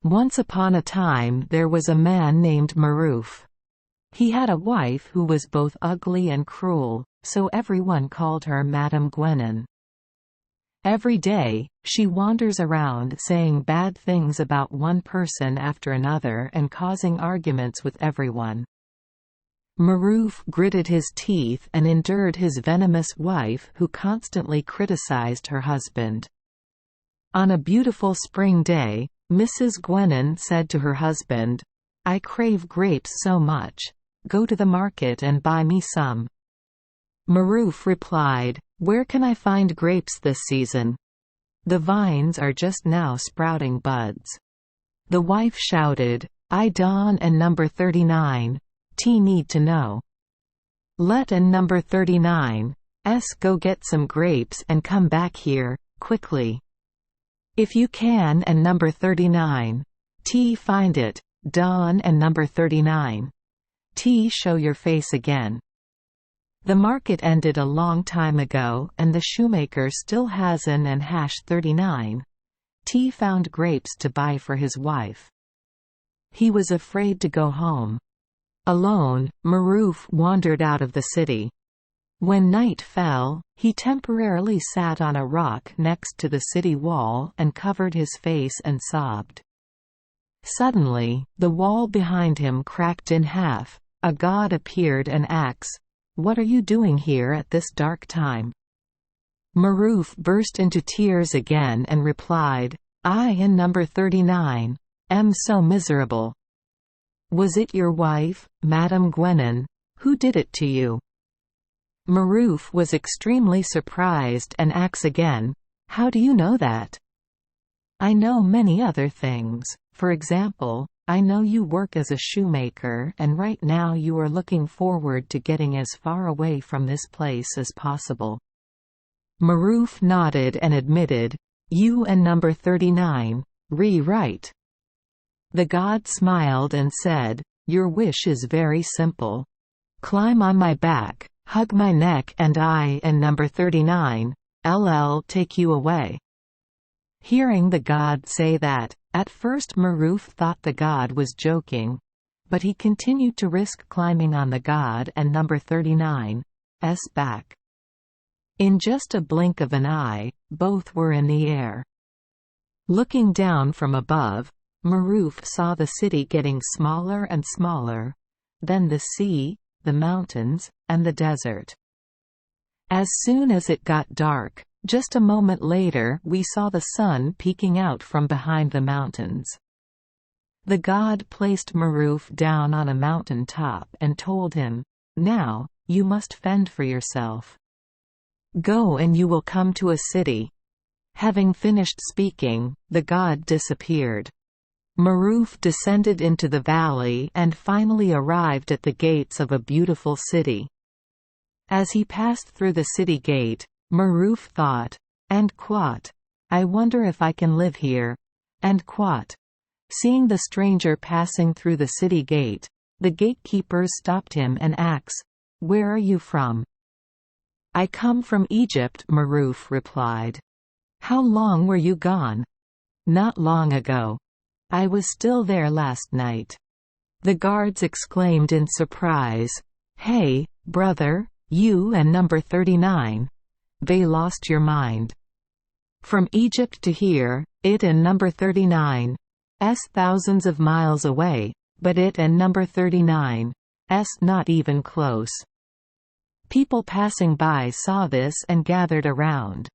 Once upon a time there was a man named Maroof. He had a wife who was both ugly and cruel, so everyone called her Madame Gwenon. Every day, she wanders around saying bad things about one person after another and causing arguments with everyone. Maroof gritted his teeth and endured his venomous wife who constantly criticized her husband. On a beautiful spring day, Mrs. Gwenon said to her husband, "I crave grapes so much. Go to the market and buy me some." Maroof replied, "Where can I find grapes this season? The vines are just now sprouting buds." The wife shouted, "I Don and number 39, T need to know. Let and number 39, S go get some grapes and come back here, quickly. If you can and number 39, T find it, Don and number 39, T show your face again." The market ended a long time ago and the shoemaker still hasn't and #39. T found grapes to buy for his wife. He was afraid to go home. Alone, Maroof wandered out of the city. When night fell, he temporarily sat on a rock next to the city wall and covered his face and sobbed. Suddenly, the wall behind him cracked in half. A god appeared and asked, "What are you doing here at this dark time?" Maroof burst into tears again and replied, "I and number 39, am so miserable." "Was it your wife, Madame Gwenon, who did it to you?" Maroof was extremely surprised and asked again, "How do you know that?" "I know many other things. For example, I know you work as a shoemaker and right now you are looking forward to getting as far away from this place as possible." Maroof nodded and admitted, "You and number 39, right." The god smiled and said, "Your wish is very simple. Climb on my back, hug my neck and I and number 39, LL take you away." Hearing the god say that, at first Maroof thought the god was joking, but he continued to risk climbing on the god and number 39's back. In just a blink of an eye, both were in the air. Looking down from above, Maroof saw the city getting smaller and smaller, then the sea, the mountains, and the desert. As soon as it got dark, just a moment later we saw the sun peeking out from behind the mountains. The god placed Maroof down on a mountain top and told him, "Now, you must fend for yourself. Go and you will come to a city." Having finished speaking, the god disappeared. Maroof descended into the valley and finally arrived at the gates of a beautiful city. As he passed through the city gate, Maroof thought, and quote, "I wonder if I can live here," and quote. Seeing the stranger passing through the city gate, the gatekeepers stopped him and asked, "Where are you from?" "I come from Egypt," Maroof replied. "How long were you gone?" "Not long ago. I was still there last night." The guards exclaimed in surprise, "Hey, brother, you and number 39. They lost your mind. From Egypt to here, it and number 39's thousands of miles away, but it and number 39's not even close." People passing by saw this and gathered around.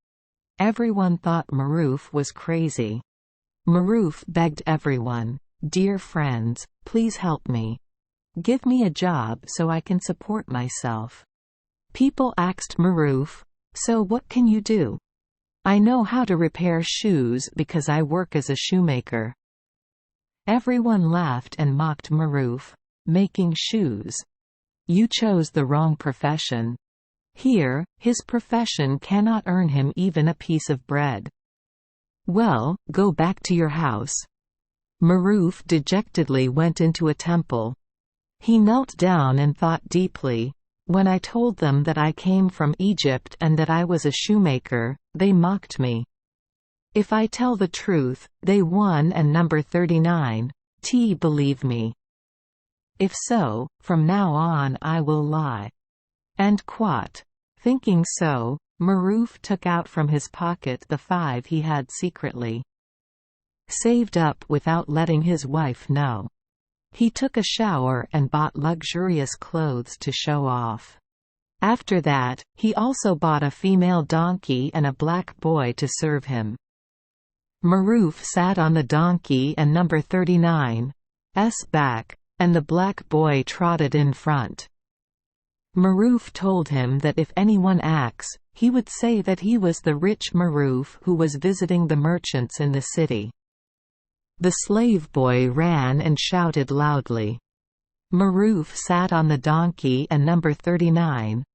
Everyone thought Maroof was crazy. Maroof begged everyone, "Dear friends, please help me. Give me a job so I can support myself." People asked Maroof, "So what can you do?" "I know how to repair shoes because I work as a shoemaker." Everyone laughed and mocked Maroof. "Making shoes? You chose the wrong profession. Here, his profession cannot earn him even a piece of bread. Well, go back to your house." Maroof dejectedly went into a temple. He knelt down and thought deeply, "When I told them that I came from Egypt and that I was a shoemaker, they mocked me. If I tell the truth, they won and number 39, believe me. If so, from now on I will lie." And quote. Thinking so, Maroof took out from his pocket the 5 he had secretly saved up without letting his wife know. He took a shower and bought luxurious clothes to show off. After that, he also bought a female donkey and a black boy to serve him. Maroof sat on the donkey and number 39's back, and the black boy trotted in front. Maroof told him that if anyone asks, he would say that he was the rich Maroof who was visiting the merchants in the city. The slave boy ran and shouted loudly. Maroof sat on the donkey and number 39's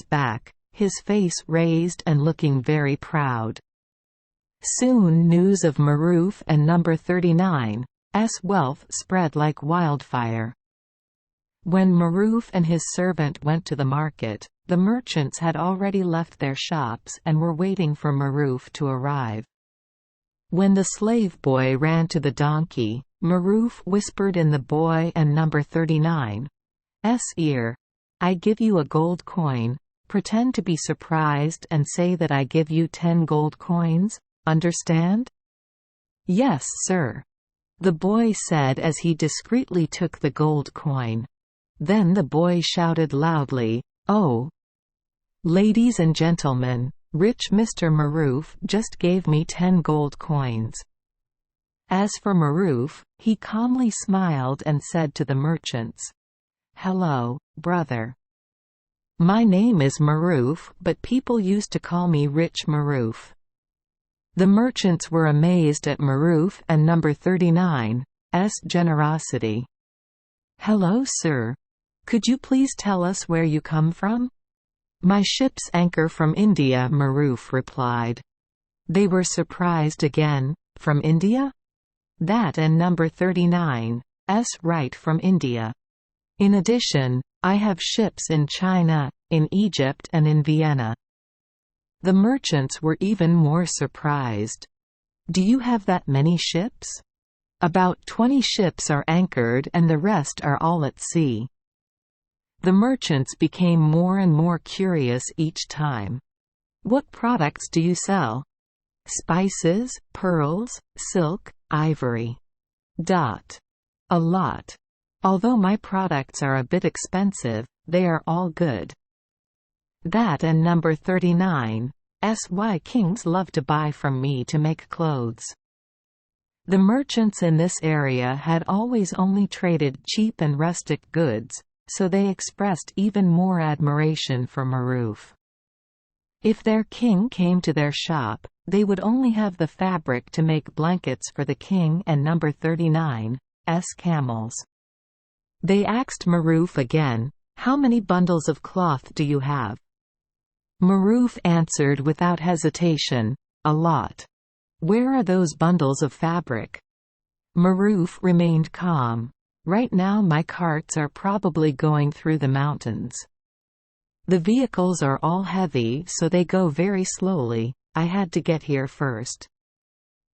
back, his face raised and looking very proud. Soon news of Maroof and number 39's wealth spread like wildfire. When Maroof and his servant went to the market, the merchants had already left their shops and were waiting for Maroof to arrive. When the slave boy ran to the donkey, Maroof whispered in the boy and number 39's ear, "I give you a gold coin, pretend to be surprised and say that I give you 10 gold coins, understand?" "Yes, sir," the boy said as he discreetly took the gold coin. Then the boy shouted loudly, "Oh, ladies and gentlemen, rich Mr. Maroof just gave me 10 gold coins." As for Maroof, he calmly smiled and said to the merchants, "Hello, brother. My name is Maroof, but people used to call me Rich Maroof." The merchants were amazed at Maroof and number 39's generosity. "Hello, sir. Could you please tell us where you come from?" "My ship's anchor from India," Maroof replied. They were surprised again. "From India?" "That and number 39's right from India. In addition, I have ships in China, in Egypt and in Vienna." The merchants were even more surprised. "Do you have that many ships?" "About 20 ships are anchored and the rest are all at sea." The merchants became more and more curious each time. "What products do you sell?" "Spices, pearls, silk, ivory." "A lot. Although my products are a bit expensive, they are all good." "That and number 39's why kings love to buy from me to make clothes." The merchants in this area had always only traded cheap and rustic goods, so they expressed even more admiration for Maroof. If their king came to their shop, they would only have the fabric to make blankets for the king and number 39's camels. They asked Maroof again, "How many bundles of cloth do you have?" Maroof answered without hesitation, "A lot." "Where are those bundles of fabric?" Maroof remained calm. "Right now my carts are probably going through the mountains. The vehicles are all heavy so they go very slowly, I had to get here first."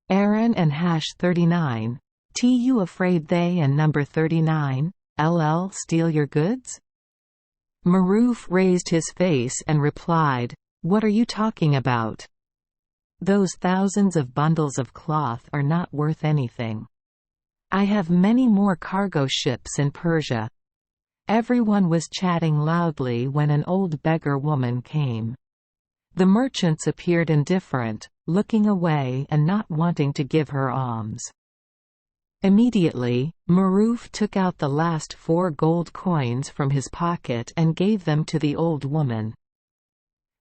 Aaron and Hash 39, "You afraid they and number 39 steal your goods?" Maroof raised his face and replied, "What are you talking about? Those thousands of bundles of cloth are not worth anything. I have many more cargo ships in Persia." Everyone was chatting loudly when an old beggar woman came. The merchants appeared indifferent, looking away and not wanting to give her alms. Immediately, Maroof took out the last 4 gold coins from his pocket and gave them to the old woman.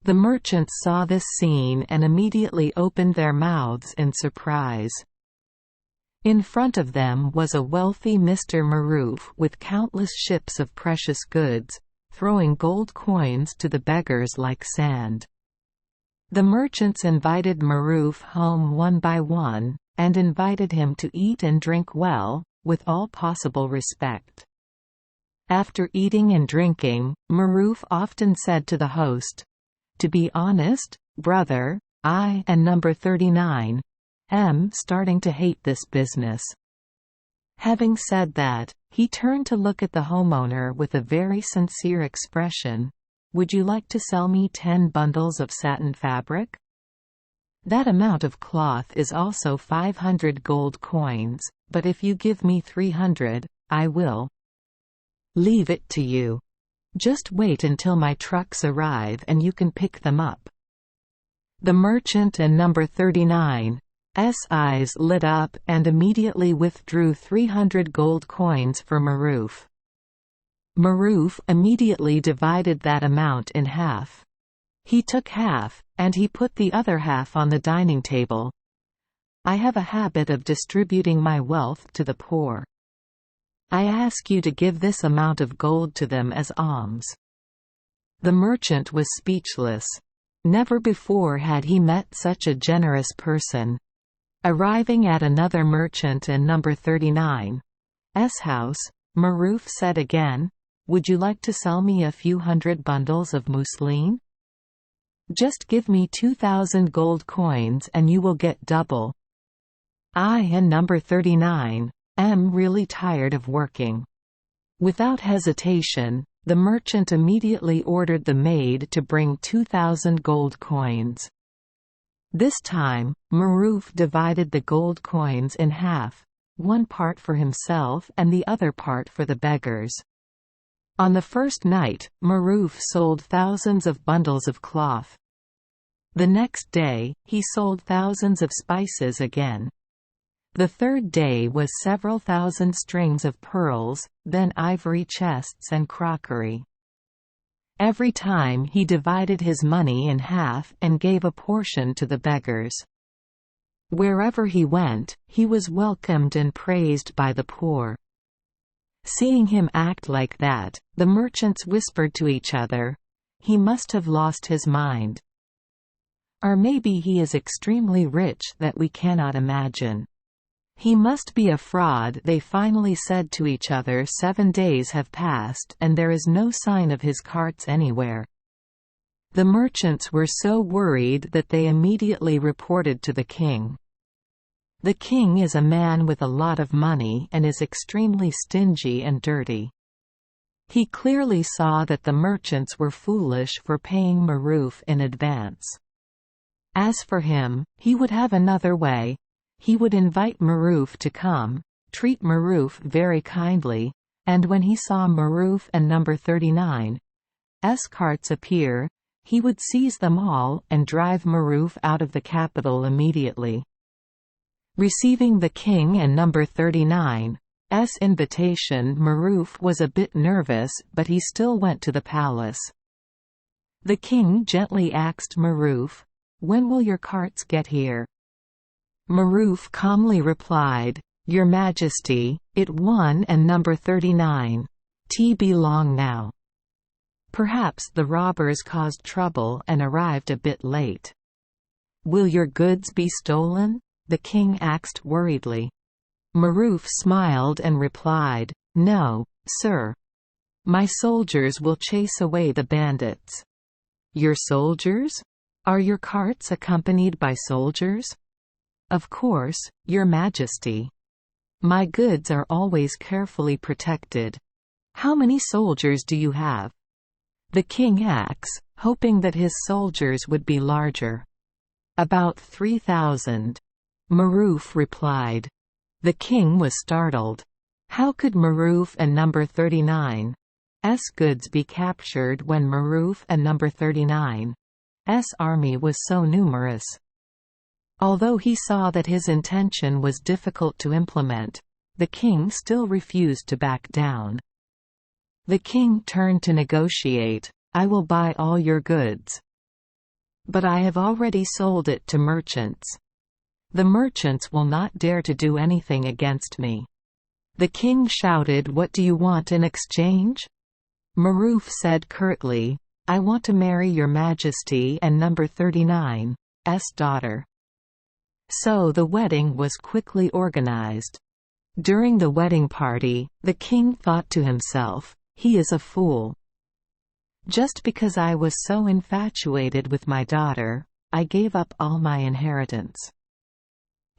The merchants saw this scene and immediately opened their mouths in surprise. In front of them was a wealthy Mr. Maroof with countless ships of precious goods, throwing gold coins to the beggars like sand. The merchants invited Maroof home one by one, and invited him to eat and drink well, with all possible respect. After eating and drinking, Maroof often said to the host, "To be honest, brother, I and number 39 starting to hate this business. Having said that, he turned to look at the homeowner with a very sincere expression. "Would you like to sell me 10 bundles of satin fabric? That amount of cloth is also 500 gold coins, but if you give me 300, I will leave it to you. Just wait until my trucks arrive and you can pick them up." The merchant and number 39's eyes lit up and immediately withdrew 300 gold coins for Maruf. Maruf immediately divided that amount in half. He took half, and he put the other half on the dining table. "I have a habit of distributing my wealth to the poor. I ask you to give this amount of gold to them as alms." The merchant was speechless. Never before had he met such a generous person. Arriving at another merchant and number 39's house, Maruf said again, "Would you like to sell me a few hundred bundles of mousseline? Just give me 2,000 gold coins and you will get double." I and number 39's really tired of working. Without hesitation, the merchant immediately ordered the maid to bring 2,000 gold coins. This time, Maruf divided the gold coins in half, one part for himself and the other part for the beggars. On the first night, Maruf sold thousands of bundles of cloth. The next day, he sold thousands of spices again. The third day was several thousand strings of pearls, then ivory chests and crockery. Every time he divided his money in half and gave a portion to the beggars. Wherever he went, he was welcomed and praised by the poor. Seeing him act like that, the merchants whispered to each other, "He must have lost his mind. Or maybe he is extremely rich that we cannot imagine. He must be a fraud." They finally said to each other. 7 days have passed and there is no sign of his carts anywhere. The merchants were so worried that they immediately reported to the king. The king is a man with a lot of money and is extremely stingy and dirty. He clearly saw that the merchants were foolish for paying Maruf in advance. As for him, he would have another way. He would invite Maruf to come, treat Maruf very kindly, and when he saw Maruf and number 39's carts appear, he would seize them all and drive Maruf out of the capital immediately. Receiving the king and number 39's invitation, Maruf was a bit nervous, but he still went to the palace. The king gently asked Maruf, "When will your carts get here?" Maruf calmly replied, "Your Majesty, it 1 and number 39's belong now. Perhaps the robbers caused trouble and arrived a bit late." "Will your goods be stolen?" the king asked worriedly. Maruf smiled and replied, "No, sir. My soldiers will chase away the bandits." "Your soldiers? Are your carts accompanied by soldiers?" "Of course, Your Majesty. My goods are always carefully protected." "How many soldiers do you have?" the king asks, hoping that his soldiers would be larger. "About 3,000. Maruf replied. The king was startled. How could Maruf and number 39's goods be captured when Maruf and number 39's army was so numerous? Although he saw that his intention was difficult to implement, the king still refused to back down. The king turned to negotiate. "I will buy all your goods. But I have already sold it to merchants. The merchants will not dare to do anything against me." The king shouted, "What do you want in exchange?" Maruf said curtly, "I want to marry Your Majesty and number 39's daughter." So the wedding was quickly organized. During the wedding party, the king thought to himself, "He is a fool. Just because I was so infatuated with my daughter, I gave up all my inheritance.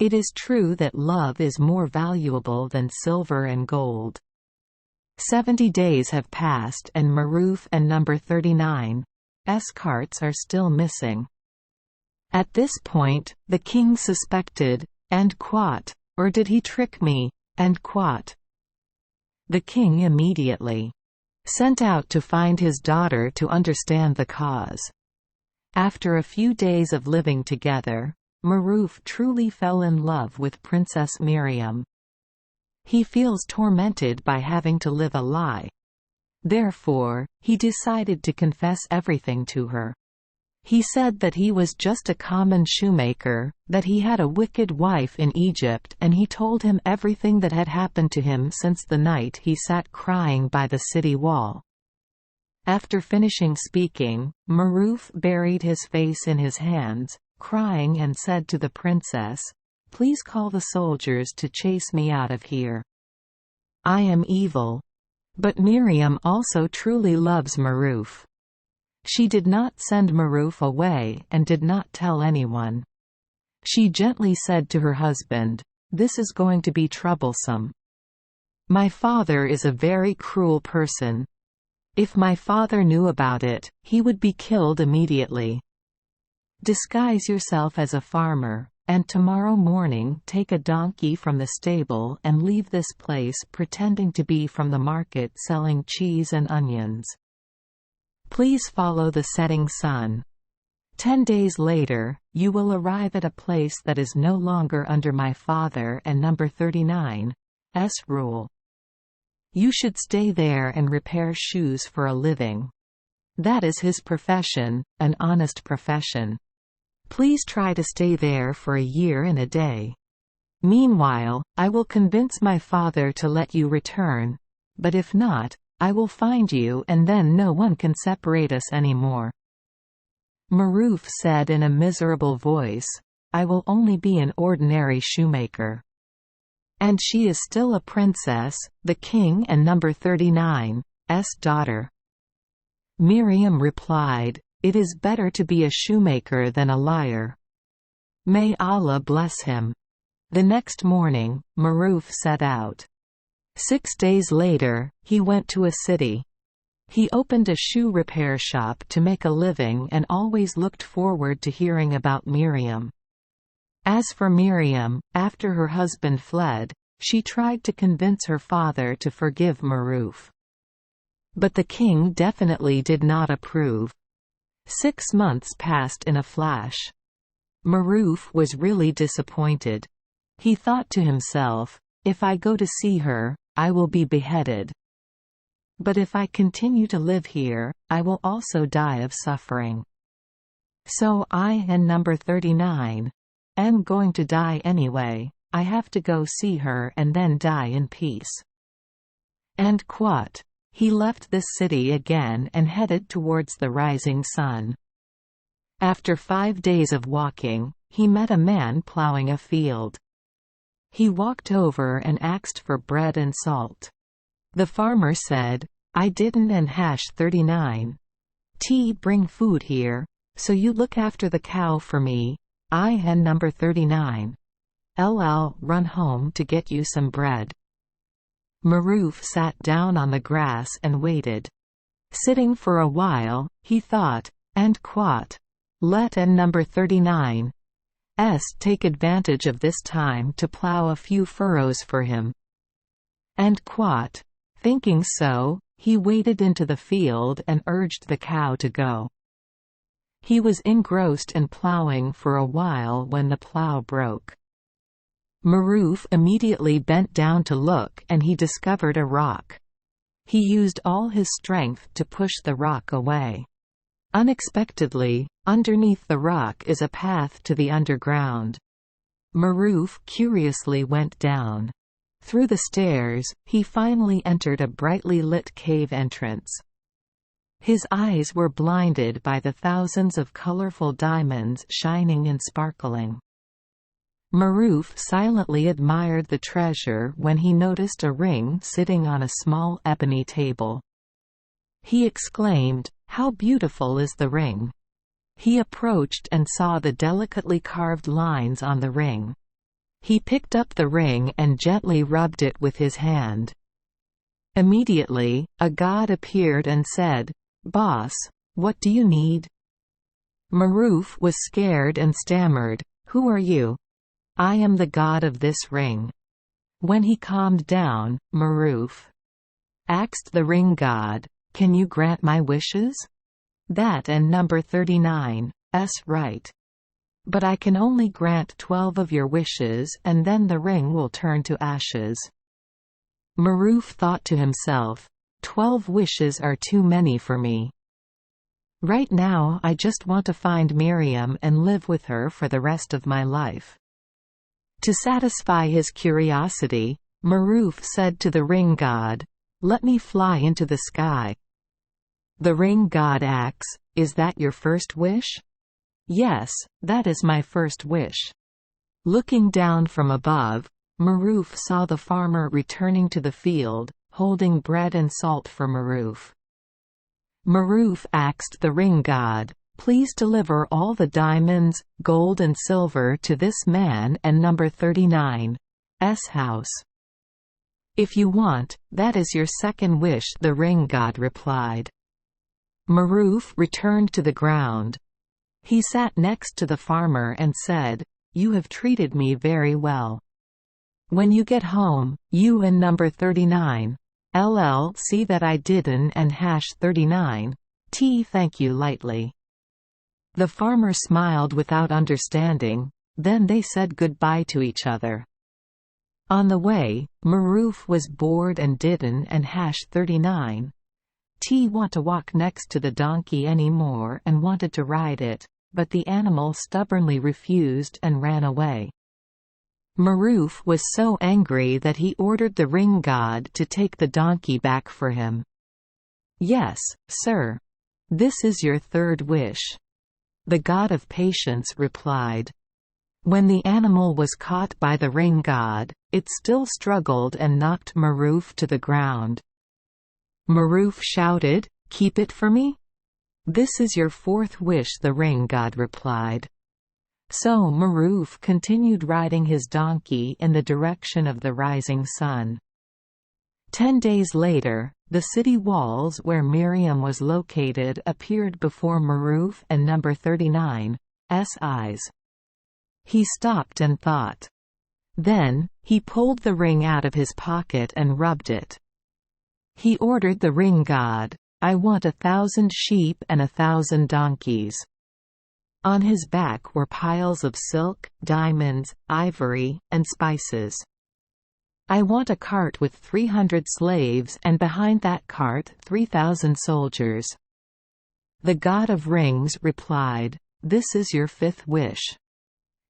It is true that love is more valuable than silver and gold. 70 days have passed and Maruf and number 39's carts are still missing. At this point, the king suspected, and quote, "Or did he trick me?" and quote. The king immediately sent out to find his daughter to understand the cause. After a few days of living together, Maruf truly fell in love with Princess Miriam. He feels tormented by having to live a lie. Therefore, he decided to confess everything to her. He said that he was just a common shoemaker, that he had a wicked wife in Egypt, and he told him everything that had happened to him since the night he sat crying by the city wall. After finishing speaking, Maruf buried his face in his hands, crying, and said to the princess, "Please call the soldiers to chase me out of here. I am evil." But Miriam also truly loves Maruf. She did not send Maruf away and did not tell anyone. She gently said to her husband, "This is going to be troublesome. My father is a very cruel person. If my father knew about it, he would be killed immediately. Disguise yourself as a farmer, and tomorrow morning take a donkey from the stable and leave this place pretending to be from the market selling cheese and onions. Please follow the setting sun. 10 days later, you will arrive at a place that is no longer under my father and number 39's rule. You should stay there and repair shoes for a living. That is his profession, an honest profession. Please try to stay there for a year and a day. Meanwhile, I will convince my father to let you return, but if not, I will find you and then no one can separate us anymore." Maruf said in a miserable voice, "I will only be an ordinary shoemaker. And she is still a princess, the king and number 39's daughter." Miriam replied, "It is better to be a shoemaker than a liar. May Allah bless him." The next morning, Maruf set out. 6 days later, he went to a city. He opened a shoe repair shop to make a living and always looked forward to hearing about Miriam. As for Miriam, after her husband fled, she tried to convince her father to forgive Maruf. But the king definitely did not approve. 6 months passed in a flash. Maruf was really disappointed. He thought to himself, "If I go to see her, I will be beheaded. But if I continue to live here, I will also die of suffering. So I and number 39 am going to die anyway. I have to go see her and then die in peace." And quote. He left this city again and headed towards the rising sun. After 5 days of walking, he met a man plowing a field. He walked over and asked for bread and salt. The farmer said, "I didn't and hash 39 bring food here, so you look after the cow for me. I and number 39 I'll run home to get you some bread." Maruf sat down on the grass and waited. Sitting for a while, he thought, and quote, "Let and number 39 take advantage of this time to plow a few furrows for him." And quote. Thinking so, he waded into the field and urged the cow to go. He was engrossed in plowing for a while when the plow broke. Maruf immediately bent down to look and he discovered a rock. He used all his strength to push the rock away. Unexpectedly, underneath the rock is a path to the underground. Maruf curiously went down. Through the stairs, he finally entered a brightly lit cave entrance. His eyes were blinded by the thousands of colorful diamonds shining and sparkling. Maruf silently admired the treasure when he noticed a ring sitting on a small ebony table. He exclaimed, "How beautiful is the ring!" He approached and saw the delicately carved lines on the ring. He picked up the ring and gently rubbed it with his hand. Immediately, a god appeared and said, "Boss, what do you need?" Maroof was scared and stammered, "Who are you?" "I am the god of this ring." When he calmed down, Maroof asked the ring god, "Can you grant my wishes?" "That and number 39's right. But I can only grant 12 of your wishes and then the ring will turn to ashes." Maroof thought to himself, 12 wishes are too many for me. Right now I just want to find Miriam and live with her for the rest of my life. To satisfy his curiosity, Maroof said to the ring god, "Let me fly into the sky." The ring god asks, "Is that your first wish?" "Yes, that is my first wish." Looking down from above, Maroof saw the farmer returning to the field, holding bread and salt for Maroof. Maroof asked the ring god, "Please deliver all the diamonds, gold and silver to this man and number 39's house." "If you want, that is your second wish," the ring god replied. Maroof returned to the ground. He sat next to the farmer and said, "You have treated me very well. When you get home, you and number 39'll see that I didn't and #39 thank you lightly." The farmer smiled without understanding, then they said goodbye to each other. On the way, Maroof was bored and didn't and #39 want to walk next to the donkey anymore and wanted to ride it, but the animal stubbornly refused and ran away. Maroof was so angry that he ordered the ring god to take the donkey back for him. "Yes, sir. This is your third wish," the god of patience replied. When the animal was caught by the ring god, it still struggled and knocked Maroof to the ground. Maroof shouted, "Keep it for me?" "This is your fourth wish," the ring god replied. So Maroof continued riding his donkey in the direction of the rising sun. 10 days later, the city walls where Miriam was located appeared before Maroof and number 39's eyes. He stopped and thought. Then, he pulled the ring out of his pocket and rubbed it. He ordered the ring god, "I want 1,000 sheep and 1,000 donkeys." On his back were piles of silk, diamonds, ivory, and spices. "I want a cart with 300 slaves and behind that cart 3,000 soldiers." The god of rings replied, "This is your fifth wish."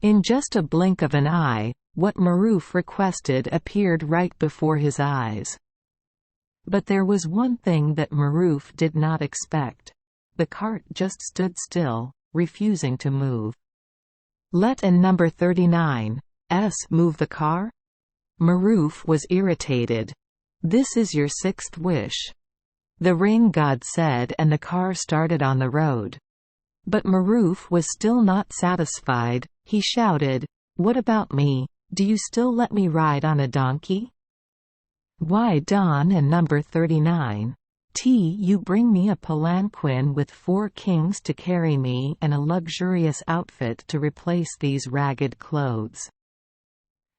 In just a blink of an eye, what Maroof requested appeared right before his eyes. But there was one thing that Maroof did not expect. The cart just stood still, refusing to move. "Let and number 39's move the car?" Maroof was irritated. "This is your sixth wish," the ring god said, and the car started on the road. But Maroof was still not satisfied. He shouted, "What about me? Do you still let me ride on a donkey?" "Why Don and number 39 you bring me a palanquin with 4 kings to carry me and a luxurious outfit to replace these ragged clothes."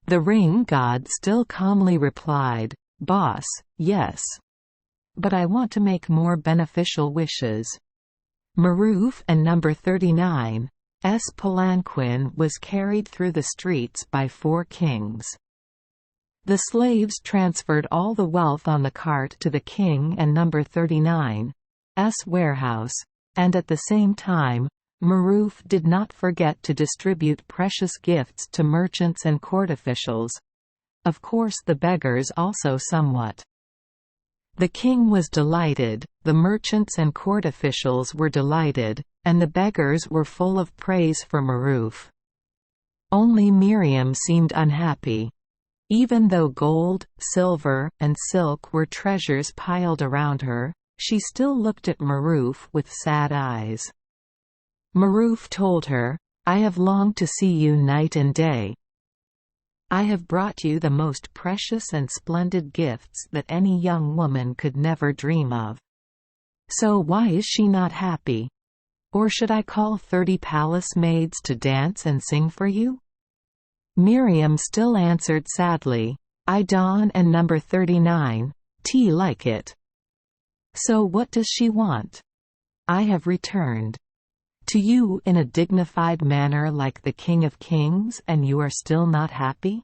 The ring god still calmly replied, "Boss, yes. But I want to make more beneficial wishes." Maroof and number 39's palanquin was carried through the streets by 4 kings. The slaves transferred all the wealth on the cart to the king and number 39's warehouse, and at the same time, Maroof did not forget to distribute precious gifts to merchants and court officials. Of course, the beggars also somewhat. The king was delighted, the merchants and court officials were delighted, and the beggars were full of praise for Maroof. Only Miriam seemed unhappy. Even though gold, silver, and silk were treasures piled around her, she still looked at Maroof with sad eyes. Maroof told her, "I have longed to see you night and day. I have brought you the most precious and splendid gifts that any young woman could never dream of. So why is she not happy? Or should I call 30 palace maids to dance and sing for you?" Miriam still answered sadly, "I Don and number 39, like it." "So what does she want?" "I have returned to you in a dignified manner like the King of Kings, and you are still not happy?"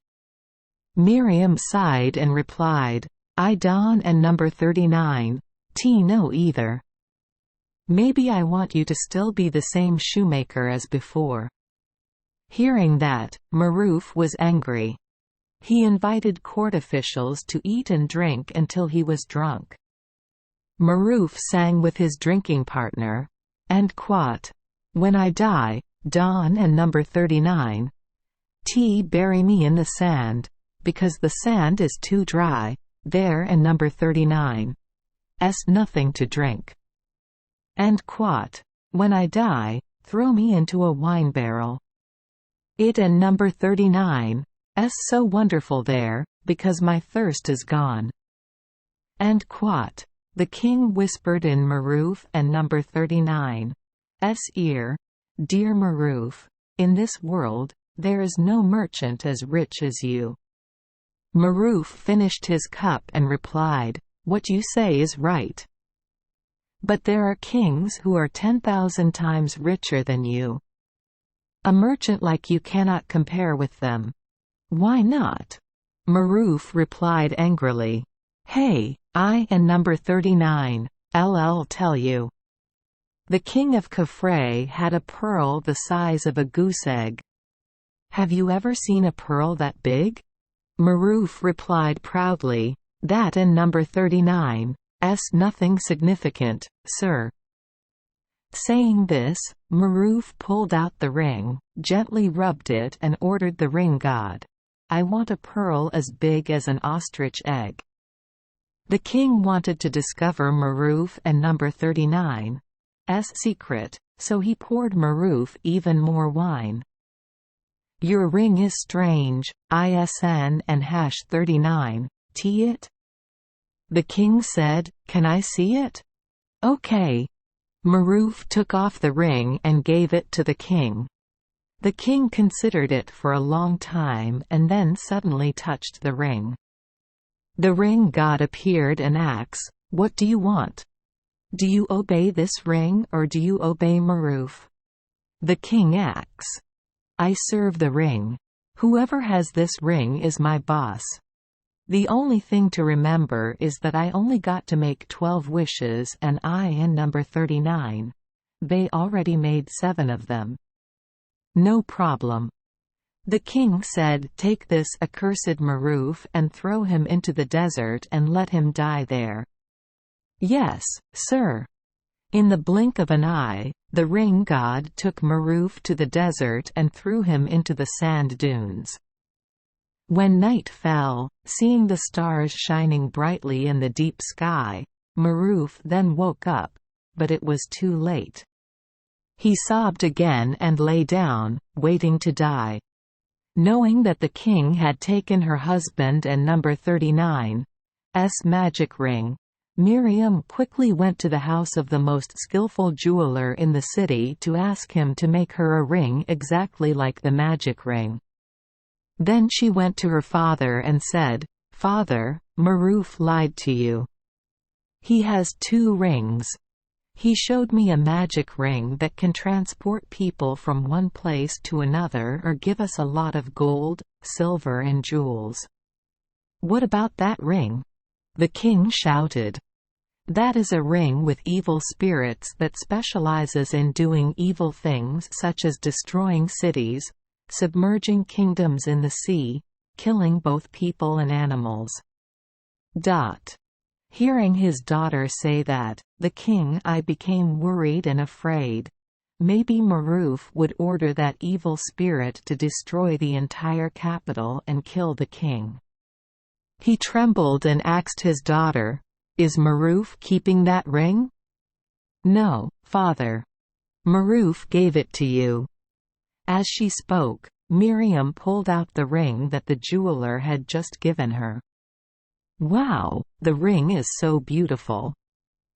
Miriam sighed and replied, "I Don and number 39, no either. Maybe I want you to still be the same shoemaker as before." Hearing that, Maruf was angry. He invited court officials to eat and drink until he was drunk. Maruf sang with his drinking partner, and quote, "When I die, Don and number 39, bury me in the sand, because the sand is too dry, there and number 39, nothing to drink. And quote, when I die, throw me into a wine barrel. It and number 39, so wonderful there, because my thirst is gone." And quote. The king whispered in Maruf and number 39's ear, "Dear Maruf, in this world, there is no merchant as rich as you." Maruf finished his cup and replied, "What you say is right. But there are kings who are 10,000 times richer than you. A merchant like you cannot compare with them." "Why not?" Maruf replied angrily. "Hey, I and number 39, tell you. The king of Kafre had a pearl the size of a goose egg. Have you ever seen a pearl that big?" Maruf replied proudly, "That and number 39's nothing significant, sir." Saying this, Maruf pulled out the ring, gently rubbed it and ordered the ring god, "I want a pearl as big as an ostrich egg." The king wanted to discover Maruf and number 39's secret, so he poured Maruf even more wine. "Your ring is strange, ISN and #39, it?" The king said, "Can I see it?" "Okay." Maruf took off the ring and gave it to the king. The king considered it for a long time and then suddenly touched the ring. The ring god appeared and asked, "What do you want? Do you obey this ring or do you obey Maruf?" The king asks, "I serve the ring. Whoever has this ring is my boss. The only thing to remember is that I only got to make 12 wishes and I and number 39, they already made 7 of them." "No problem." The king said, "Take this accursed Maruf and throw him into the desert and let him die there." "Yes, sir." In the blink of an eye, the ring god took Maruf to the desert and threw him into the sand dunes. When night fell, seeing the stars shining brightly in the deep sky, Maruf then woke up, but it was too late. He sobbed again and lay down, waiting to die. Knowing that the king had taken her husband and number 39's magic ring, Miriam quickly went to the house of the most skillful jeweler in the city to ask him to make her a ring exactly like the magic ring. Then she went to her father and said, "Father, Maruf lied to you. He has 2 rings. He showed me a magic ring that can transport people from one place to another or give us a lot of gold, silver and jewels." "What about that ring?" the king shouted. "That is a ring with evil spirits that specializes in doing evil things such as destroying cities, submerging kingdoms in the sea, killing both people and animals." Hearing his daughter say that, the king became worried and afraid. Maybe Maruf would order that evil spirit to destroy the entire capital and kill the king. He trembled and asked his daughter, "Is Maruf keeping that ring?" "No, father. Maruf gave it to you." As she spoke, Miriam pulled out the ring that the jeweler had just given her. "Wow, the ring is so beautiful.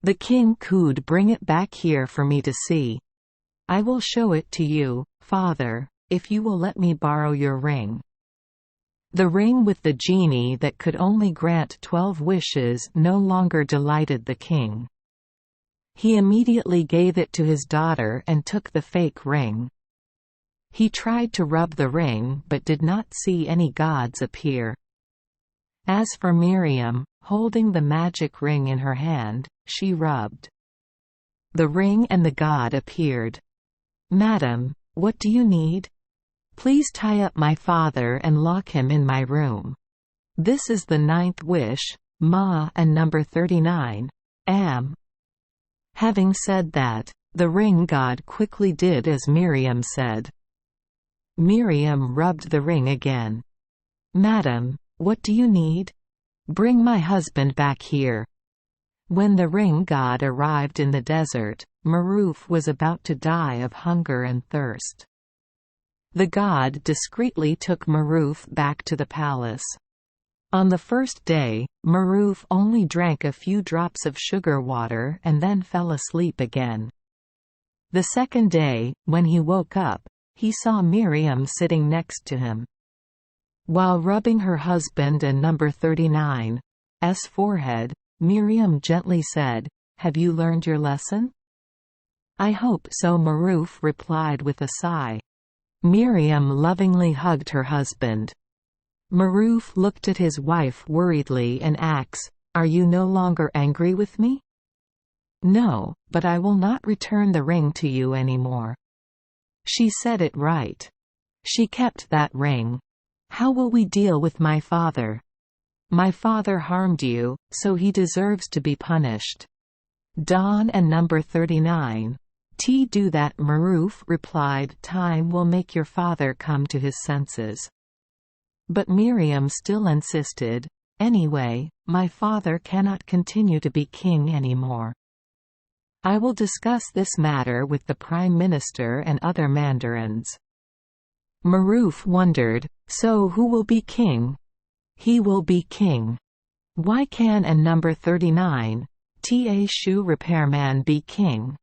The king could bring it back here for me to see. I will show it to you, father, if you will let me borrow your ring." The ring with the genie that could only grant 12 wishes no longer delighted the king. He immediately gave it to his daughter and took the fake ring. He tried to rub the ring but did not see any gods appear. As for Miriam, holding the magic ring in her hand, she rubbed the ring and the god appeared. "Madam, what do you need? Please tie up my father and lock him in my room. This is the 9th wish, Ma, and number 39. Am." Having said that, the ring god quickly did as Miriam said. Miriam rubbed the ring again. "Madam, what do you need? Bring my husband back here." When the ring god arrived in the desert, Maruf was about to die of hunger and thirst. The god discreetly took Maruf back to the palace. On the first day, Maruf only drank a few drops of sugar water and then fell asleep again. The second day, when he woke up, he saw Miriam sitting next to him. While rubbing her husband and number 39's forehead, Miriam gently said, "Have you learned your lesson?" "I hope so," Maruf replied with a sigh. Miriam lovingly hugged her husband. Maruf looked at his wife worriedly and asked, "Are you no longer angry with me?" "No, but I will not return the ring to you anymore." She said it right. She kept that ring. "How will we deal with my father? My father harmed you, so he deserves to be punished." Dawn and number 39. Do that, Maruf replied. "Time will make your father come to his senses." But Miriam still insisted, "Anyway, my father cannot continue to be king anymore. I will discuss this matter with the Prime Minister and other mandarins." Maruf wondered, "So who will be king?" "He will be king." "Why can and number 39, shoe repairman be king?"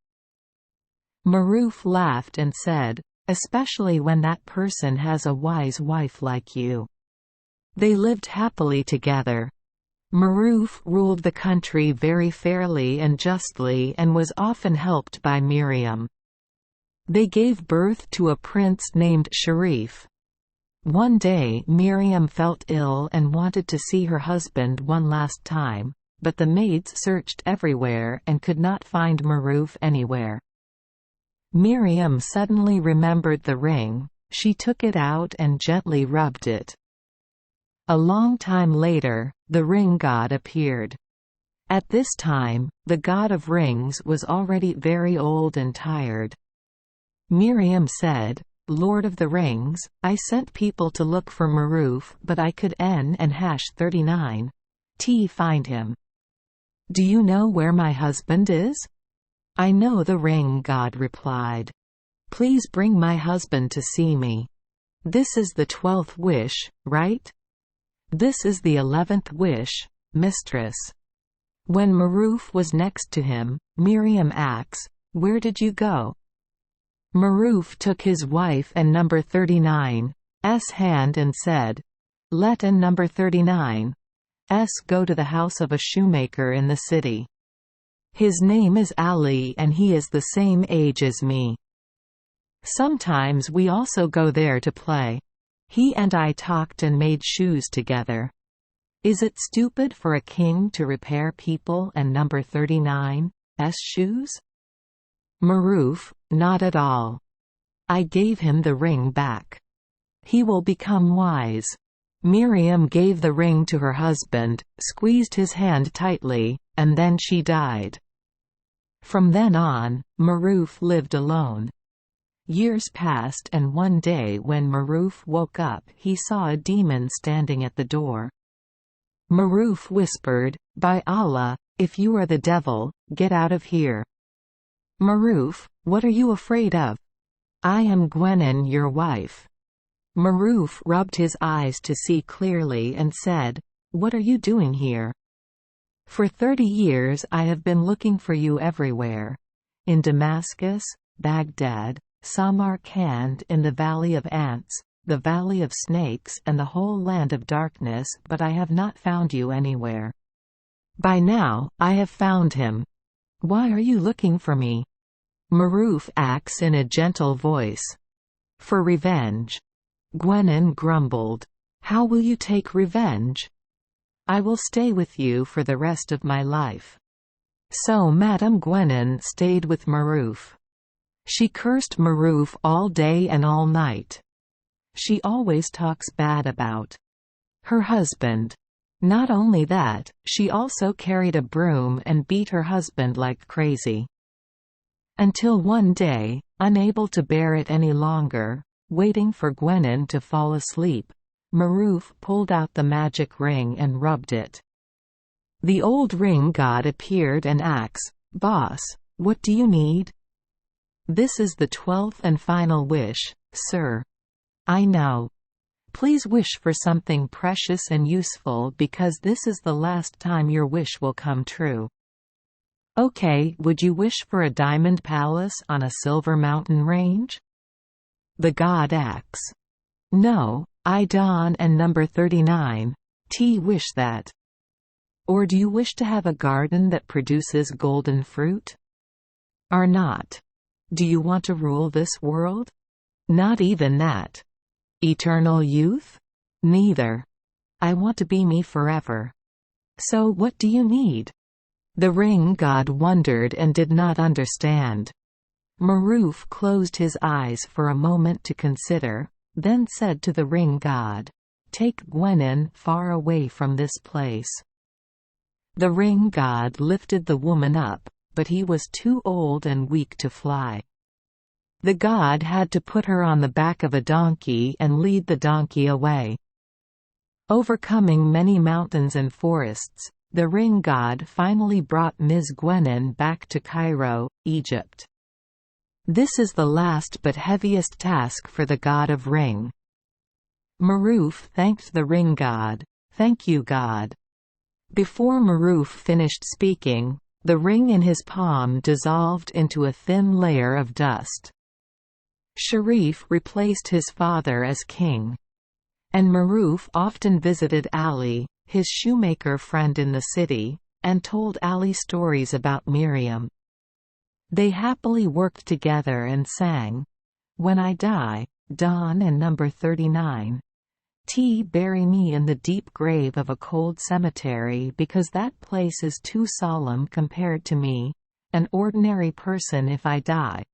Maruf laughed and said, "Especially when that person has a wise wife like you." They lived happily together. Maruf ruled the country very fairly and justly and was often helped by Miriam. They gave birth to a prince named Sharif. One day Miriam felt ill and wanted to see her husband one last time, but the maids searched everywhere and could not find Maruf anywhere. Miriam suddenly remembered the ring. She took it out and gently rubbed it. A long time later, the ring god appeared. At this time, the god of rings was already very old and tired. Miriam said, "Lord of the Rings, I sent people to look for Maruf but I could #39 find him. Do you know where my husband is?" "I know," the ring god replied. "Please bring my husband to see me. This is the 12th wish, right?" "This is the 11th wish, mistress." When Maruf was next to him, Miriam asked, "Where did you go?" Maruf took his wife and number 39's hand and said, "Let and number 39's go to the house of a shoemaker in the city. His name is Ali and he is the same age as me. Sometimes we also go there to play. He and I talked and made shoes together. Is it stupid for a king to repair people and number 39's shoes?" Maruf, "Not at all. I gave him the ring back. He will become wise." Miriam gave the ring to her husband, squeezed his hand tightly, and then she died. From then on, Maruf lived alone. Years passed and one day when Maruf woke up he saw a demon standing at the door. Maruf whispered, "By Allah, if you are the devil, get out of here." "Maruf, what are you afraid of?" "I am Gwenin, your wife." Maroof rubbed his eyes to see clearly and said, "What are you doing here?" "For 30 years I have been looking for you everywhere. In Damascus, Baghdad, Samarkand, in the Valley of Ants, the Valley of Snakes, and the whole land of darkness, but I have not found you anywhere. By now, I have found him. Why are you looking for me?" Maroof asks in a gentle voice. "For revenge." Gwenin grumbled. "How will you take revenge?" "I will stay with you for the rest of my life." So Madame Gwenin stayed with Maroof. She cursed Maroof all day and all night. She always talks bad about her husband. Not only that, she also carried a broom and beat her husband like crazy. Until one day, unable to bear it any longer, waiting for Gwenin to fall asleep, Maroof pulled out the magic ring and rubbed it. The old ring god appeared and asked, "Boss, what do you need?" "This is the 12th and final wish, sir." "I know. Please wish for something precious and useful because this is the last time your wish will come true." "Okay, would you wish for a diamond palace on a silver mountain range?" The god asks. "No, I Don and number 39, T wish that." "Or do you wish to have a garden that produces golden fruit?" "Or not?" "Do you want to rule this world?" "Not even that." "Eternal youth?" "Neither. I want to be me forever." "So what do you need?" The ring god wondered and did not understand. Maroof closed his eyes for a moment to consider, then said to the ring god, "Take Gwenin far away from this place." The ring god lifted the woman up, but he was too old and weak to fly. The god had to put her on the back of a donkey and lead the donkey away. Overcoming many mountains and forests, the ring god finally brought Ms. Gwenin back to Cairo, Egypt. This is the last but heaviest task for the god of ring. Maroof thanked the ring god. "Thank you, god." Before Maroof finished speaking, the ring in his palm dissolved into a thin layer of dust. Sharif replaced his father as king. And Maroof often visited Ali, his shoemaker friend in the city, and told Ali stories about Miriam. They happily worked together and sang, "When I die, Don and number 39. T bury me in the deep grave of a cold cemetery because that place is too solemn compared to me, an ordinary person. If I die,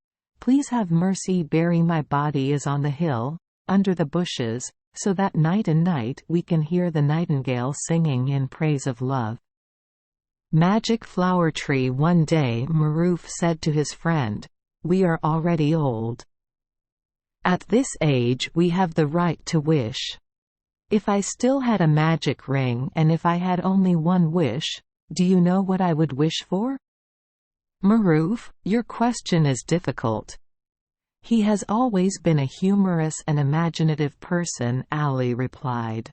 please have mercy, bury my body is on the hill, under the bushes, so that night and night we can hear the nightingale singing in praise of love." Magic flower tree. One day Maroof said to his friend, "We are already old. At this age we have the right to wish. If I still had a magic ring and if I had only one wish, do you know what I would wish for?" "Maroof, your question is difficult." "He has always been a humorous and imaginative person," Ali replied.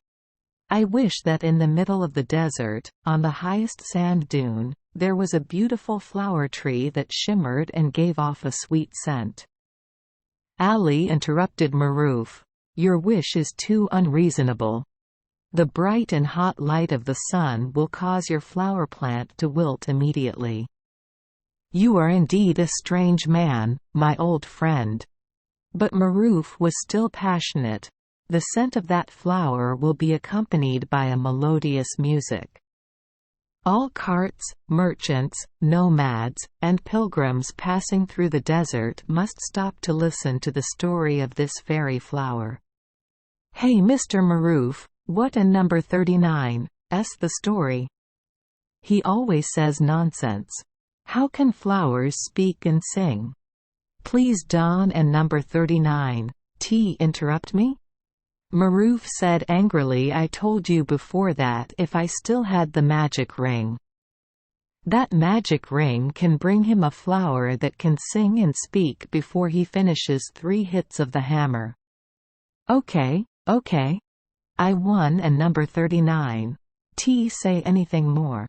"I wish that in the middle of the desert, on the highest sand dune, there was a beautiful flower tree that shimmered and gave off a sweet scent." Ali interrupted Maroof. "Your wish is too unreasonable. The bright and hot light of the sun will cause your flower plant to wilt immediately." "You are indeed a strange man, my old friend." But Maroof was still passionate. "The scent of that flower will be accompanied by a melodious music. All carts, merchants, nomads, and pilgrims passing through the desert must stop to listen to the story of this fairy flower." "Hey Mr. Maroof, what in number 39's the story?" "He always says nonsense. How can flowers speak and sing?" "Please Don and number 39, T interrupt me?" Maroof said angrily, "I told you before that if I still had the magic ring. That magic ring can bring him a flower that can sing and speak before he finishes 3 hits of the hammer." Okay, okay. I won. And number 39. T say anything more.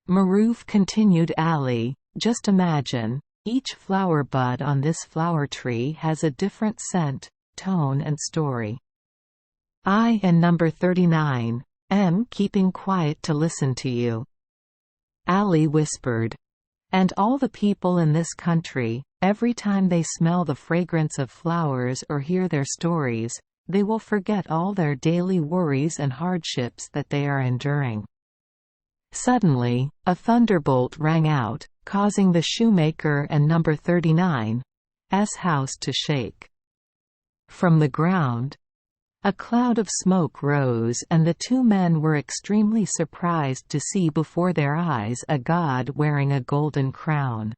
Maroof continued. Ali, just imagine, each flower bud on this flower tree has a different scent, tone and story. I and number 39 am keeping quiet to listen to you. Ali whispered. And all the people in this country, every time they smell the fragrance of flowers or hear their stories, they will forget all their daily worries and hardships that they are enduring. Suddenly, a thunderbolt rang out, causing the shoemaker and number 39's house to shake. From the ground, a cloud of smoke rose, and the two men were extremely surprised to see before their eyes a god wearing a golden crown.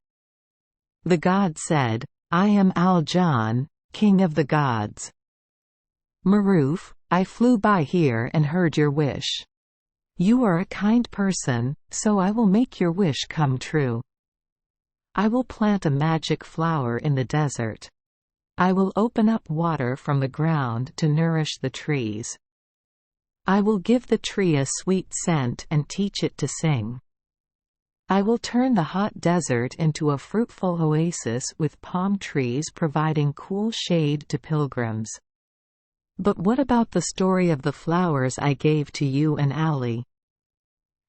The god said, "I am Al-Jan, king of the gods. Maroof, I flew by here and heard your wish. You are a kind person, so I will make your wish come true. I will plant a magic flower in the desert. I will open up water from the ground to nourish the trees. I will give the tree a sweet scent and teach it to sing. I will turn the hot desert into a fruitful oasis with palm trees providing cool shade to pilgrims. But what about the story of the flowers I gave to you and Ali?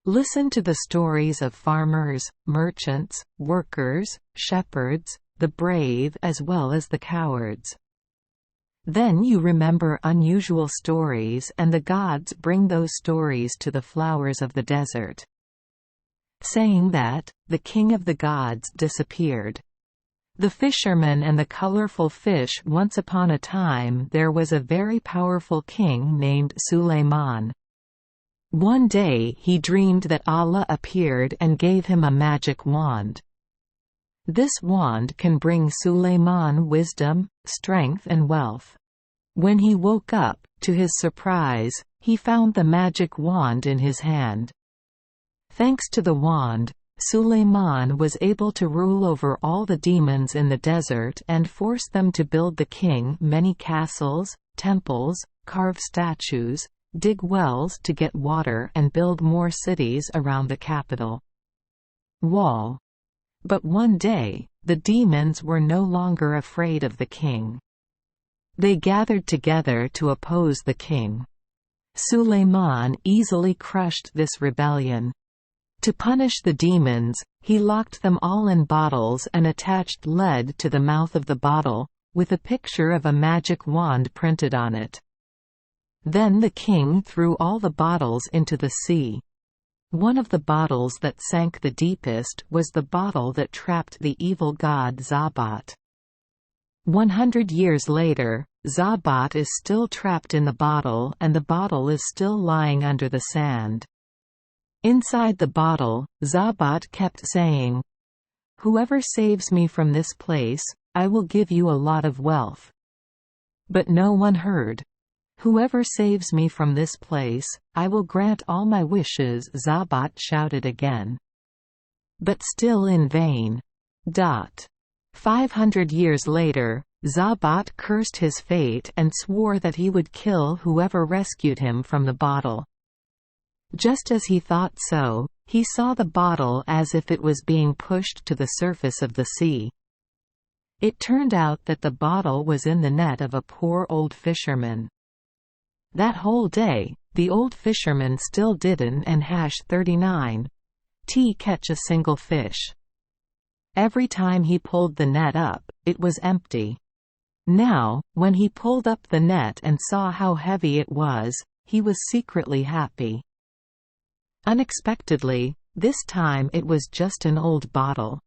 Listen to the stories of farmers, merchants, workers, shepherds, the brave as well as the cowards. Then you remember unusual stories, and the gods bring those stories to the flowers of the desert." Saying that, the king of the gods disappeared. The fisherman and the colorful fish. Once upon a time there was a very powerful king named Suleiman. One day he dreamed that Allah appeared and gave him a magic wand. This wand can bring Suleiman wisdom, strength and wealth. When he woke up, to his surprise, he found the magic wand in his hand. Thanks to the wand, Suleiman was able to rule over all the demons in the desert and force them to build the king many castles, temples, carve statues, dig wells to get water and build more cities around the capital. Wall. But one day, the demons were no longer afraid of the king. They gathered together to oppose the king. Suleiman easily crushed this rebellion. To punish the demons, he locked them all in bottles and attached lead to the mouth of the bottle, with a picture of a magic wand printed on it. Then the king threw all the bottles into the sea. One of the bottles that sank the deepest was the bottle that trapped the evil god Zabat. 100 years later, Zabat is still trapped in the bottle, and the bottle is still lying under the sand. Inside the bottle, Zabat kept saying, "Whoever saves me from this place, I will give you a lot of wealth." But no one heard. "Whoever saves me from this place, I will grant all my wishes," Zabat shouted again. But still in vain. 500 years later, Zabat cursed his fate and swore that he would kill whoever rescued him from the bottle. Just as he thought so, he saw the bottle as if it was being pushed to the surface of the sea. It turned out that the bottle was in the net of a poor old fisherman. That whole day, the old fisherman still didn't and #39 catch a single fish. Every time he pulled the net up, it was empty. Now, when he pulled up the net and saw how heavy it was, he was secretly happy. Unexpectedly, this time it was just an old bottle.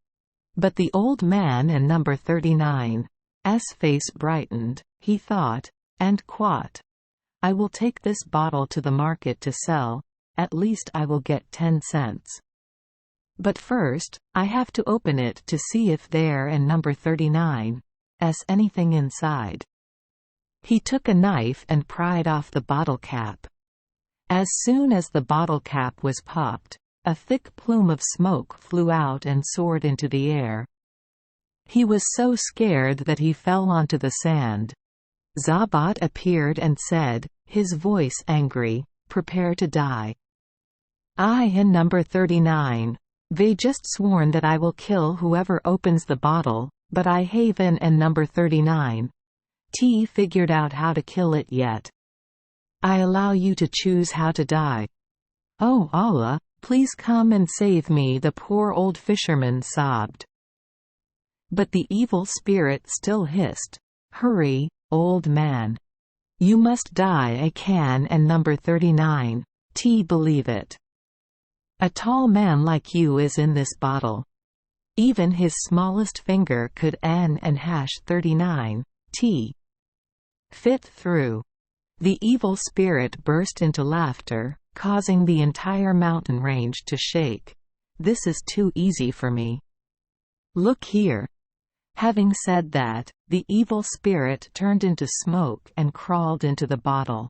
But the old man and number 39's face brightened. He thought, and quote, "I will take this bottle to the market to sell, at least I will get 10 cents. But first, I have to open it to see if there and number 39's anything inside." He took a knife and pried off the bottle cap. As soon as the bottle cap was popped, a thick plume of smoke flew out and soared into the air. He was so scared that he fell onto the sand. Zabat appeared and said, his voice angry, "Prepare to die. I and number 39. They just sworn that I will kill whoever opens the bottle, but I haven and number 39. T figured out how to kill it yet. I allow you to choose how to die. Oh Allah, please come and save me," the poor old fisherman sobbed. But the evil spirit still hissed, "Hurry, old man. You must die. I can and number 39. T believe it. A tall man like you is in this bottle. Even his smallest finger could n and hash 39 T fit through." The evil spirit burst into laughter, causing the entire mountain range to shake. "This is too easy for me. Look here." Having said that, the evil spirit turned into smoke and crawled into the bottle.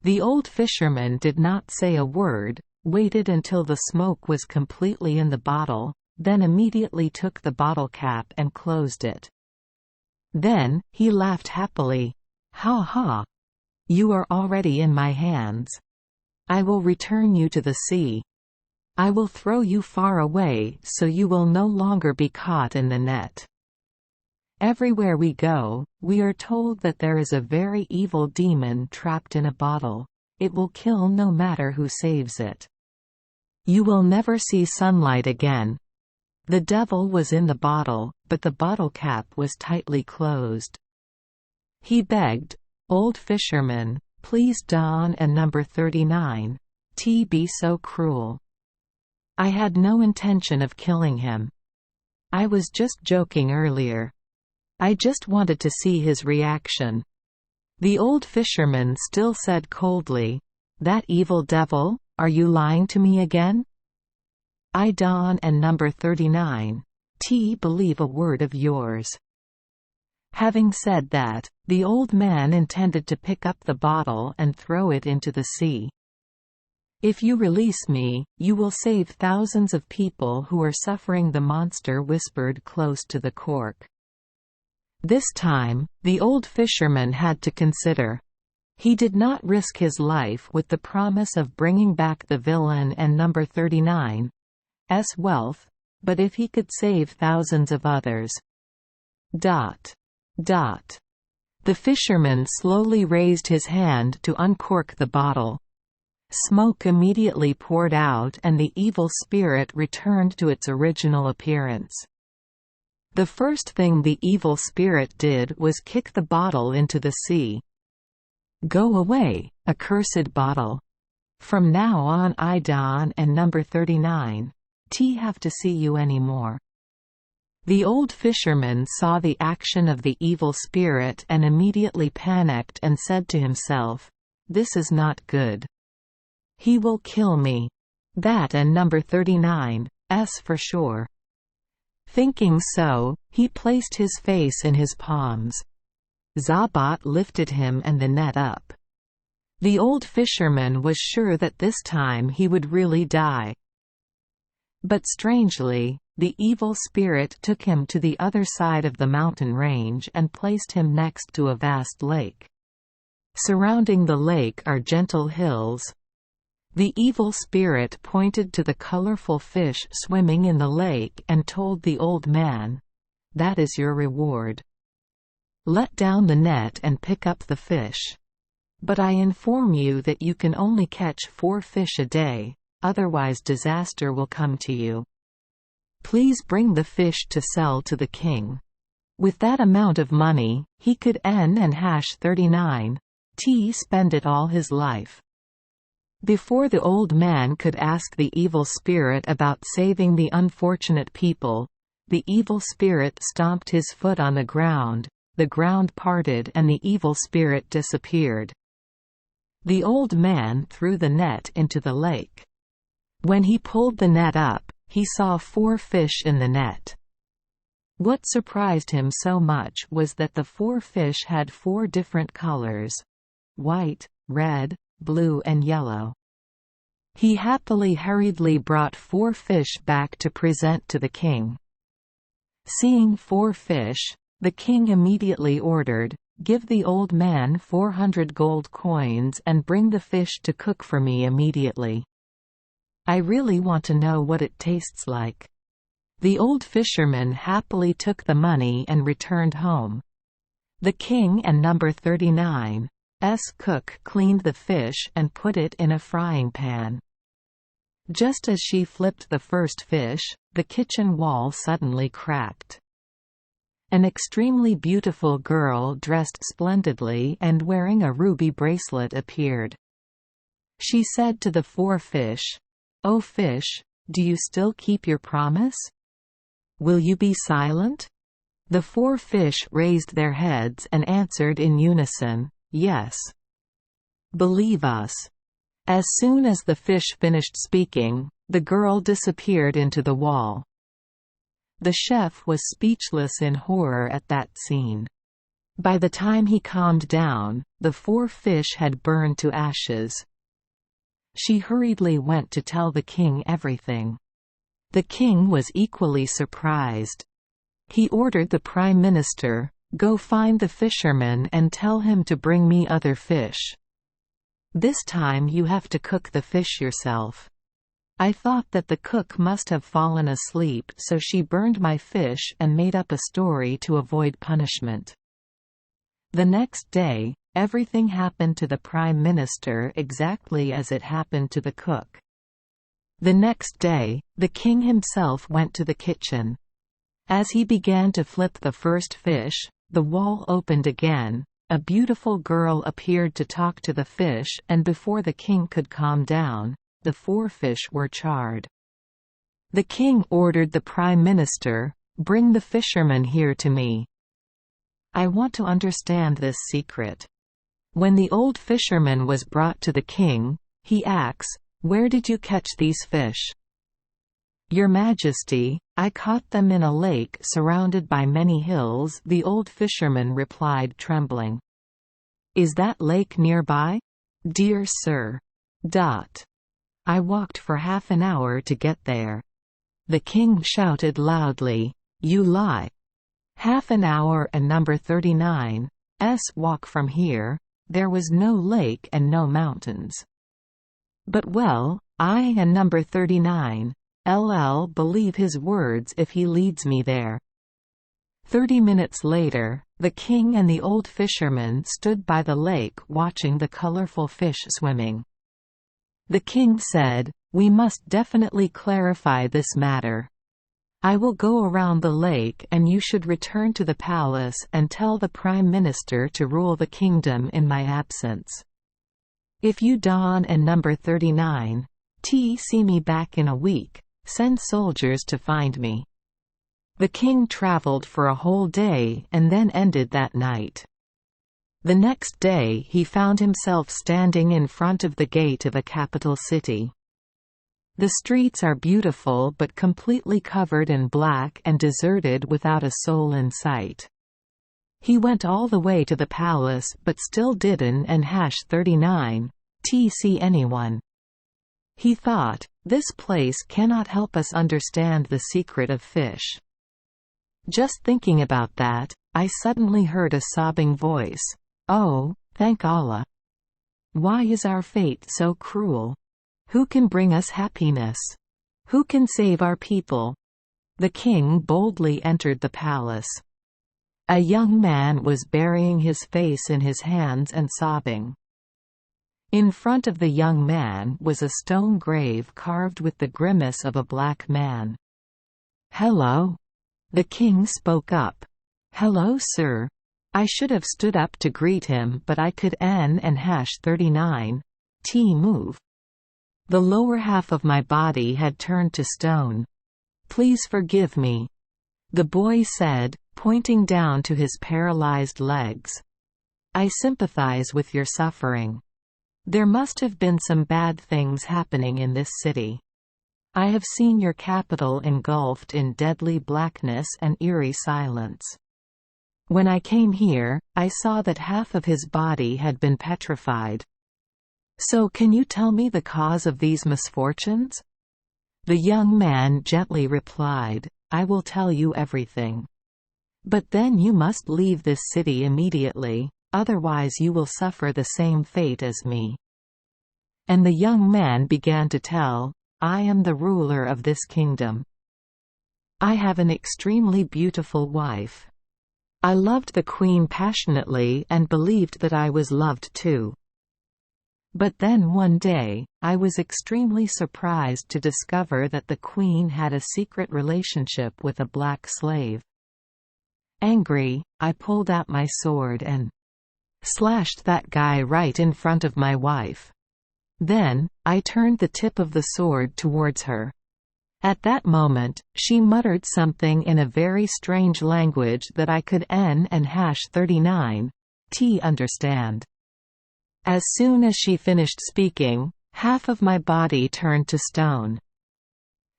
The old fisherman did not say a word, waited until the smoke was completely in the bottle, then immediately took the bottle cap and closed it. Then, he laughed happily. "Ha ha! You are already in my hands. I will return you to the sea. I will throw you far away so you will no longer be caught in the net. Everywhere we go, we are told that there is a very evil demon trapped in a bottle. It will kill no matter who saves it. You will never see sunlight again." The devil was in the bottle, but the bottle cap was tightly closed. He begged, "Old fisherman, please don and number 39. T be so cruel. I had no intention of killing him. I was just joking earlier. I just wanted to see his reaction." The old fisherman still said coldly, "That evil devil, are you lying to me again? I don and number 39. T believe a word of yours." Having said that, the old man intended to pick up the bottle and throw it into the sea. "If you release me, you will save thousands of people who are suffering," the monster whispered close to the cork. This time, the old fisherman had to consider. He did not risk his life with the promise of bringing back the villain and number 39's wealth, but if he could save thousands of others. The fisherman slowly raised his hand to uncork the bottle. Smoke immediately poured out and the evil spirit returned to its original appearance. The first thing the evil spirit did was kick the bottle into the sea. "Go away, accursed bottle. From now on I don and number 39. T have to see you anymore." The old fisherman saw the action of the evil spirit and immediately panicked and said to himself, "This is not good. He will kill me. That and number 39's for sure." Thinking so, he placed his face in his palms. Zabat lifted him and the net up. The old fisherman was sure that this time he would really die. But strangely, the evil spirit took him to the other side of the mountain range and placed him next to a vast lake. Surrounding the lake are gentle hills. The evil spirit pointed to the colorful fish swimming in the lake and told the old man, "That is your reward. Let down the net and pick up the fish. But I inform you that you can only catch 4 fish a day, otherwise disaster will come to you. Please bring the fish to sell to the king." With that amount of money, he could n and hash 39 T spend it all his life. Before the old man could ask the evil spirit about saving the unfortunate people, the evil spirit stomped his foot on the ground parted and the evil spirit disappeared. The old man threw the net into the lake. When he pulled the net up, he saw 4 fish in the net. What surprised him so much was that the 4 fish had 4 different colors: white, red, blue and yellow. He hurriedly brought 4 fish back to present to the king. Seeing 4 fish, the king immediately ordered, Give the old man 400 gold coins and bring the fish to cook for me immediately. I really want to know what it tastes like." The old fisherman happily took the money and returned home. The king and number 39's cook cleaned the fish and put it in a frying pan. Just as she flipped the first fish, the kitchen wall suddenly cracked. An extremely beautiful girl dressed splendidly and wearing a ruby bracelet appeared. She said to the 4 fish, "Oh fish, do you still keep your promise? Will you be silent?" The 4 fish raised their heads and answered in unison, "Yes. Believe us." As soon as the fish finished speaking, the girl disappeared into the wall. The chef was speechless in horror at that scene. By the time he calmed down, the 4 fish had burned to ashes. She hurriedly went to tell the king everything. The king was equally surprised. He ordered the prime minister, "Go find the fisherman and tell him to bring me other fish. This time you have to cook the fish yourself." I thought that the cook must have fallen asleep, so she burned my fish and made up a story to avoid punishment. The next day, everything happened to the prime minister exactly as it happened to the cook. The next day, the king himself went to the kitchen. As he began to flip the first fish, the wall opened again. A beautiful girl appeared to talk to the fish, and before the king could calm down, the 4 fish were charred. The king ordered the prime minister, "Bring the fisherman here to me. I want to understand this secret." When the old fisherman was brought to the king, he asks, "Where did you catch these fish?" "Your Majesty, I caught them in a lake surrounded by many hills," the old fisherman replied, trembling. "Is that lake nearby?" "Dear sir. I walked for half an hour to get there." The king shouted loudly, "You lie! Half an hour and number 39's walk from here, there was no lake and no mountains." "But well, I and number 39'll believe his words if he leads me there." 30 minutes later, the king and the old fisherman stood by the lake watching the colorful fish swimming. The king said, "We must definitely clarify this matter. I will go around the lake and you should return to the palace and tell the prime minister to rule the kingdom in my absence. If you Don and number 39 see me back in a week, send soldiers to find me." The king traveled for a whole day and then ended that night. The next day he found himself standing in front of the gate of a capital city. The streets are beautiful but completely covered in black and deserted without a soul in sight. He went all the way to the palace but still didn't and #39 see anyone. He thought, "This place cannot help us understand the secret of fish." Just thinking about that, I suddenly heard a sobbing voice. "Oh, thank Allah. Why is our fate so cruel? Who can bring us happiness? Who can save our people?" The king boldly entered the palace. A young man was burying his face in his hands and sobbing. In front of the young man was a stone grave carved with the grimace of a black man. "Hello." The king spoke up. "Hello sir." I should have stood up to greet him but I could N and #39 move. The lower half of my body had turned to stone. "Please forgive me," the boy said, pointing down to his paralyzed legs. "I sympathize with your suffering. There must have been some bad things happening in this city. I have seen your capital engulfed in deadly blackness and eerie silence. When I came here, I saw that half of his body had been petrified. So can you tell me the cause of these misfortunes?" The young man gently replied, "I will tell you everything. But then you must leave this city immediately, otherwise you will suffer the same fate as me." And the young man began to tell, "I am the ruler of this kingdom. I have an extremely beautiful wife. I loved the queen passionately and believed that I was loved too. But then one day, I was extremely surprised to discover that the queen had a secret relationship with a black slave. Angry, I pulled out my sword and slashed that guy right in front of my wife. Then, I turned the tip of the sword towards her. At that moment, she muttered something in a very strange language that I could n and #39 understand. As soon as she finished speaking, half of my body turned to stone.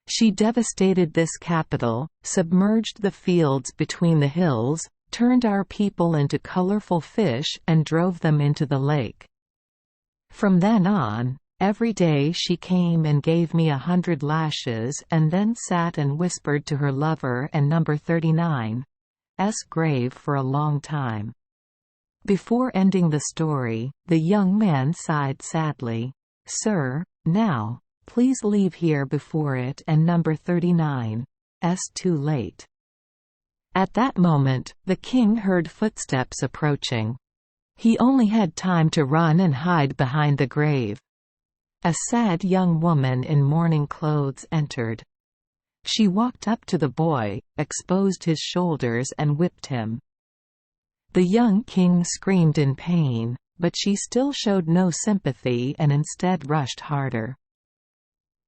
She devastated this capital, submerged the fields between the hills, turned our people into colorful fish and drove them into the lake. From then on, every day she came and gave me 100 lashes and then sat and whispered to her lover and number 39's grave for a long time. Before ending the story, the young man sighed sadly, "Sir, now, please leave here before it and number 39's too late." At that moment, the king heard footsteps approaching. He only had time to run and hide behind the grave. A sad young woman in mourning clothes entered. She walked up to the boy, exposed his shoulders and whipped him. The young king screamed in pain, but she still showed no sympathy and instead rushed harder.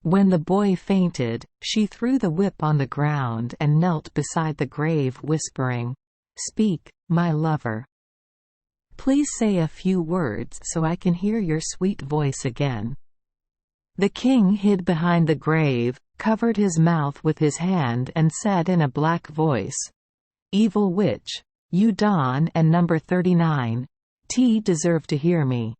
When the boy fainted, she threw the whip on the ground and knelt beside the grave whispering, "Speak, my lover. Please say a few words so I can hear your sweet voice again." The king hid behind the grave, covered his mouth with his hand and said in a black voice, "Evil witch, you Don and number 39's deserve to hear me."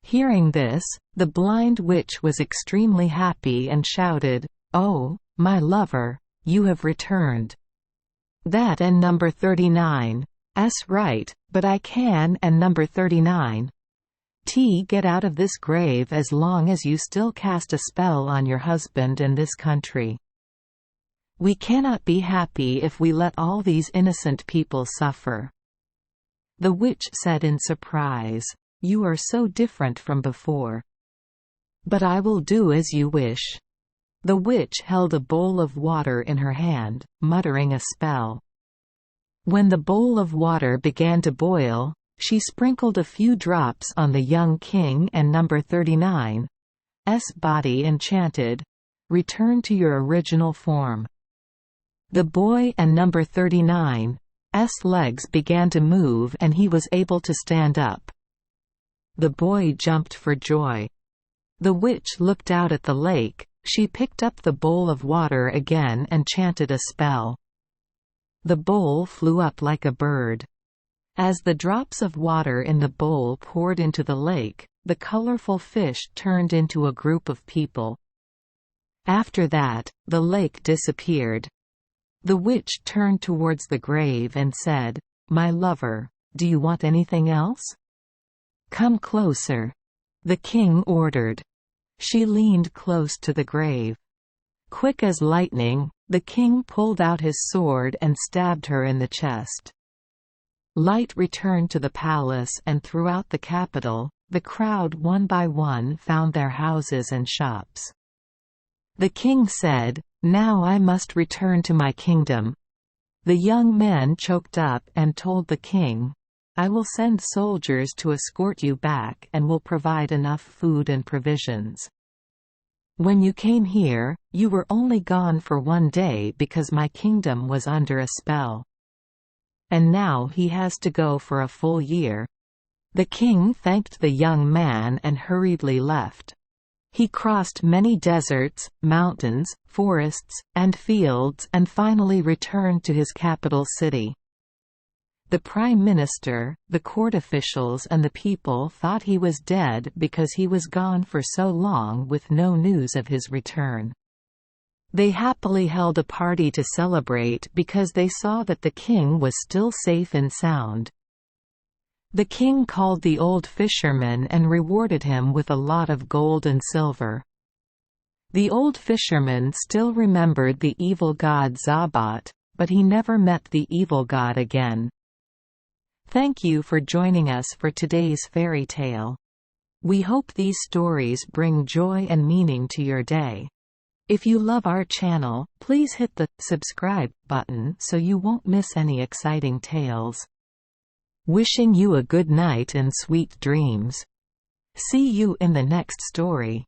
Hearing this, the blind witch was extremely happy and shouted, "Oh, my lover, you have returned. That and number 39's right, but I can and number 39's get out of this grave as long as you still cast a spell on your husband and this country. We cannot be happy if we let all these innocent people suffer." The witch said in surprise, "You are so different from before. But I will do as you wish." The witch held a bowl of water in her hand, muttering a spell. When the bowl of water began to boil, she sprinkled a few drops on the young king and number 39's body and chanted, "Return to your original form." The boy and number 39's legs began to move and he was able to stand up. The boy jumped for joy. The witch looked out at the lake, she picked up the bowl of water again and chanted a spell. The bowl flew up like a bird. As the drops of water in the bowl poured into the lake, the colorful fish turned into a group of people. After that, the lake disappeared. The witch turned towards the grave and said, "My lover, do you want anything else? Come closer." The king ordered. She leaned close to the grave. Quick as lightning, the king pulled out his sword and stabbed her in the chest. Light returned to the palace and throughout the capital, the crowd one by one found their houses and shops. The king said, "Now I must return to my kingdom." The young men choked up and told the king, "I will send soldiers to escort you back and will provide enough food and provisions. When you came here, you were only gone for one day because my kingdom was under a spell. And now he has to go for a full year." The king thanked the young man and hurriedly left. He crossed many deserts, mountains, forests, and fields and finally returned to his capital city. The prime minister, the court officials and the people thought he was dead because he was gone for so long with no news of his return. They happily held a party to celebrate because they saw that the king was still safe and sound. The king called the old fisherman and rewarded him with a lot of gold and silver. The old fisherman still remembered the evil god Zabat, but he never met the evil god again. Thank you for joining us for today's fairy tale. We hope these stories bring joy and meaning to your day. If you love our channel, please hit the subscribe button so you won't miss any exciting tales. Wishing you a good night and sweet dreams. See you in the next story.